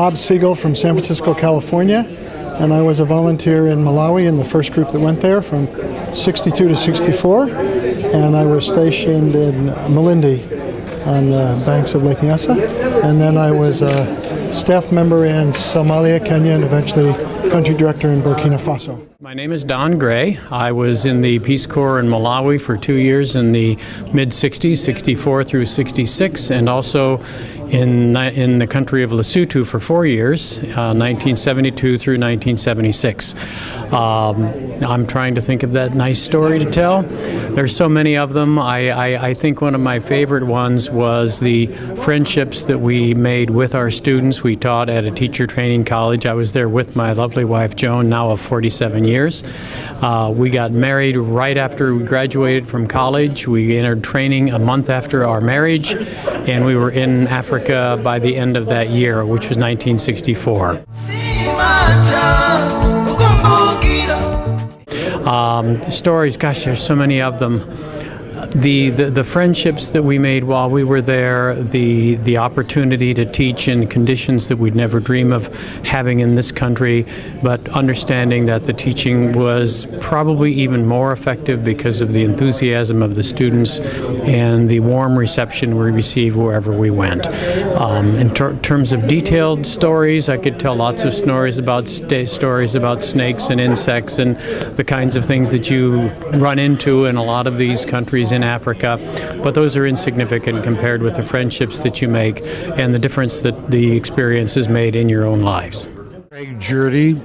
Bob Siegel from San Francisco, California, and I was a volunteer in Malawi in the first group that went there from 62 to 64, and I was stationed in Malindi on the banks of Lake Nyasa, and then I was a staff member in Somalia, Kenya, and eventually country director in Burkina Faso. My name is Don Gray. I was in the Peace Corps in Malawi for 2 years in the mid-60s, 64 through 66, and also in the country of Lesotho for 4 years, 1972 through 1976. I'm trying to think of that nice story to tell. There's so many of them. I think one of my favorite ones was the friendships that we made with our students. We taught at a teacher training college. I was there with my lovely wife Joan, now of 47 years. We got married right after we graduated from college. We entered training a month after our marriage, and we were in Africa by the end of that year, which was 1964. Stories, gosh, there's so many of them. The friendships that we made while we were there, the opportunity to teach in conditions that we'd never dream of having in this country, but understanding that the teaching was probably even more effective because of the enthusiasm of the students and the warm reception we received wherever we went. In terms of detailed stories, I could tell lots of stories about snakes and insects and the kinds of things that you run into in a lot of these countries in Africa, but those are insignificant compared with the friendships that you make and the difference that the experience has made in your own lives. Craig Jurdy.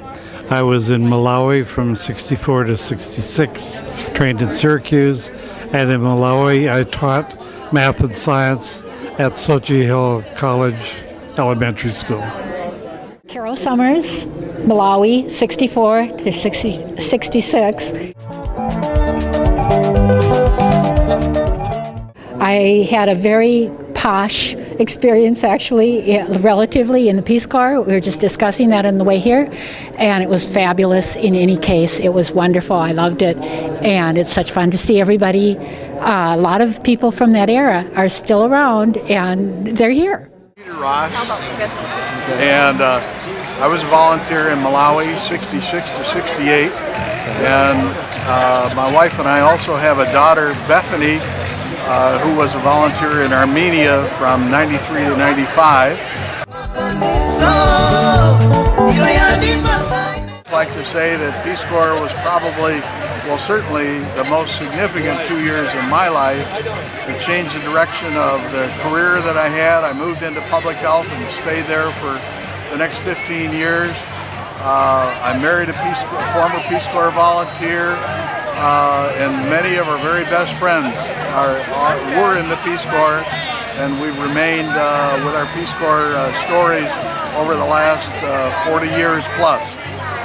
I was in Malawi from 64 to 66, trained in Syracuse, and in Malawi I taught math and science at Sochi Hill College Elementary School. Carol Summers, Malawi, 64 to 66. I had a very posh experience, actually, relatively, in the Peace Corps. We were just discussing that on the way here, and it was fabulous in any case. It was wonderful. I loved it, and it's such fun to see everybody. A lot of people from that era are still around, and they're here. Peter Ross, and I was a volunteer in Malawi, 66 to 68, and my wife and I also have a daughter, Bethany, who was a volunteer in Armenia from 93 to 95. I'd like to say that Peace Corps was probably, well, certainly the most significant 2 years in my life. It changed the direction of the career that I had. I moved into public health and stayed there for the next 15 years. I married a former Peace Corps volunteer, and many of our very best friends were in the Peace Corps, and we've remained with our Peace Corps stories over the last 40 years plus.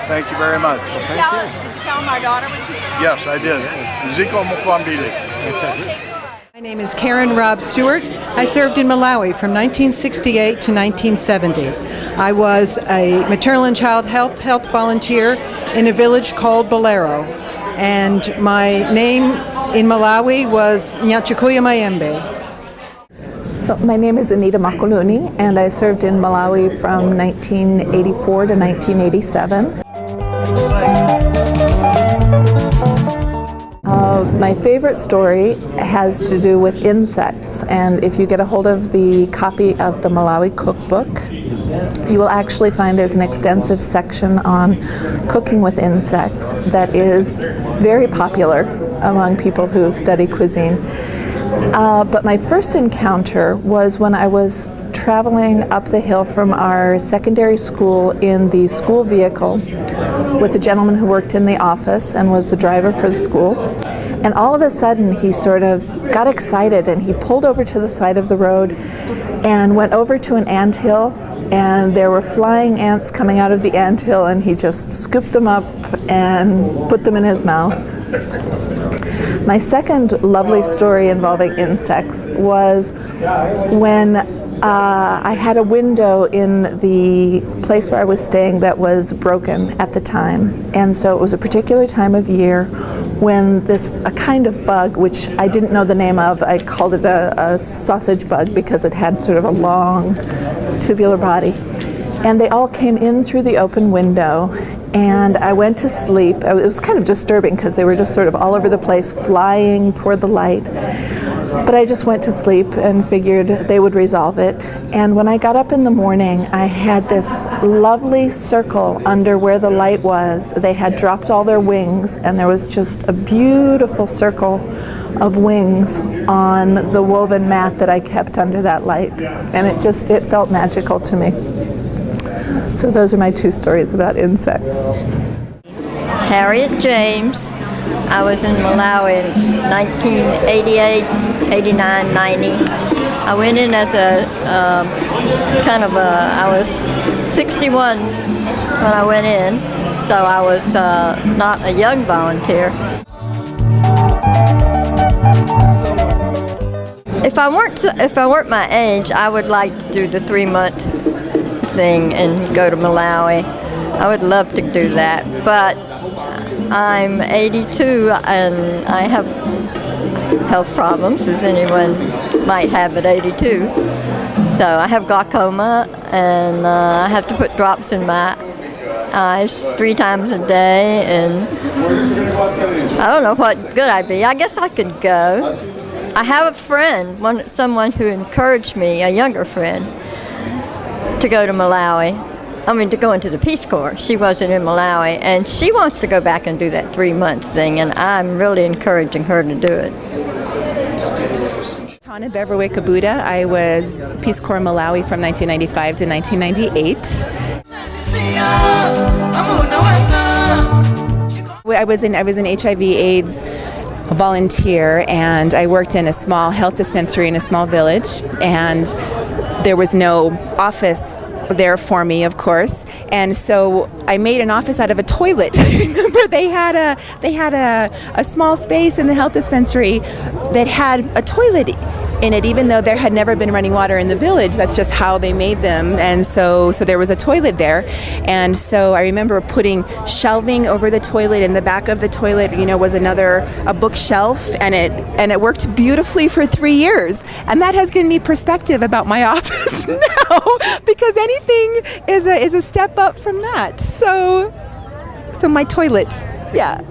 Thank you very much. Did you tell him our daughter was Peace Corps? Yes, I did. Ziko Mukwambili. My name is Karen Robb Stewart. I served in Malawi from 1968 to 1970. I was a maternal and child health volunteer in a village called Bolero, and my name in Malawi was Nyachukuya Mayembe. So my name is Anita Makuluni, and I served in Malawi from 1984 to 1987. My favorite story has to do with insects, and if you get a hold of the copy of the Malawi cookbook, you will actually find there's an extensive section on cooking with insects that is very popular among people who study cuisine. But my first encounter was when I was traveling up the hill from our secondary school in the school vehicle with the gentleman who worked in the office and was the driver for the school. And all of a sudden he sort of got excited and he pulled over to the side of the road and went over to an anthill, and there were flying ants coming out of the anthill, and he just scooped them up and put them in his mouth. My second lovely story involving insects was when I had a window in the place where I was staying that was broken at the time, and so it was a particular time of year when a kind of bug, which I didn't know the name of, I called it a sausage bug because it had sort of a long tubular body, and they all came in through the open window, and I went to sleep. It was kind of disturbing because they were just sort of all over the place, flying toward the light. But I just went to sleep and figured they would resolve it. And when I got up in the morning, I had this lovely circle under where the light was. They had dropped all their wings, and there was just a beautiful circle of wings on the woven mat that I kept under that light. And it felt magical to me. So those are my two stories about insects. Harriet James. I was in Malawi in 1988, 89, 90. I went in as I was 61 when I went in, so I was not a young volunteer. If I weren't my age, I would like to do the 3-month thing and go to Malawi. I would love to do that, but I'm 82 and I have health problems, as anyone might have at 82. So I have glaucoma, and I have to put drops in my eyes 3 times a day, and I don't know what good I'd be. I guess I could go. I have a friend, someone who encouraged me, a younger friend, to go to Malawi. To go into the Peace Corps. She wasn't in Malawi, and she wants to go back and do that 3-month thing, and I'm really encouraging her to do it. Tana Beverly Kabuda. I was Peace Corps Malawi from 1995 to 1998. I was an HIV/AIDS volunteer, and I worked in a small health dispensary in a small village, and there was no office there for me, of course, and so I made an office out of a toilet. Remember, they had a small space in the health dispensary that had a toilet in it, even though there had never been running water in the village. That's just how they made them, and so there was a toilet there, and so I remember putting shelving over the toilet. In the back of the toilet, was a bookshelf, and it worked beautifully for 3 years, and that has given me perspective about my office now, because anything is a step up from that. So my toilet, yeah.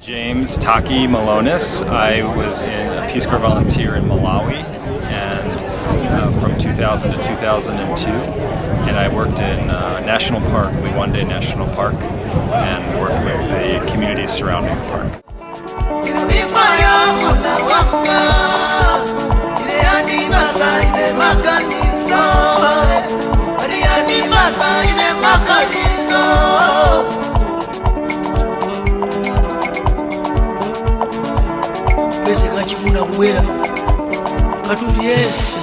James Taki Malonis. I was a Peace Corps volunteer in Malawi, and from 2000 to 2002, and I worked in National Park, Liwonde National Park, and worked with the communities surrounding the park. Chimuna Wera, Katuli, yes.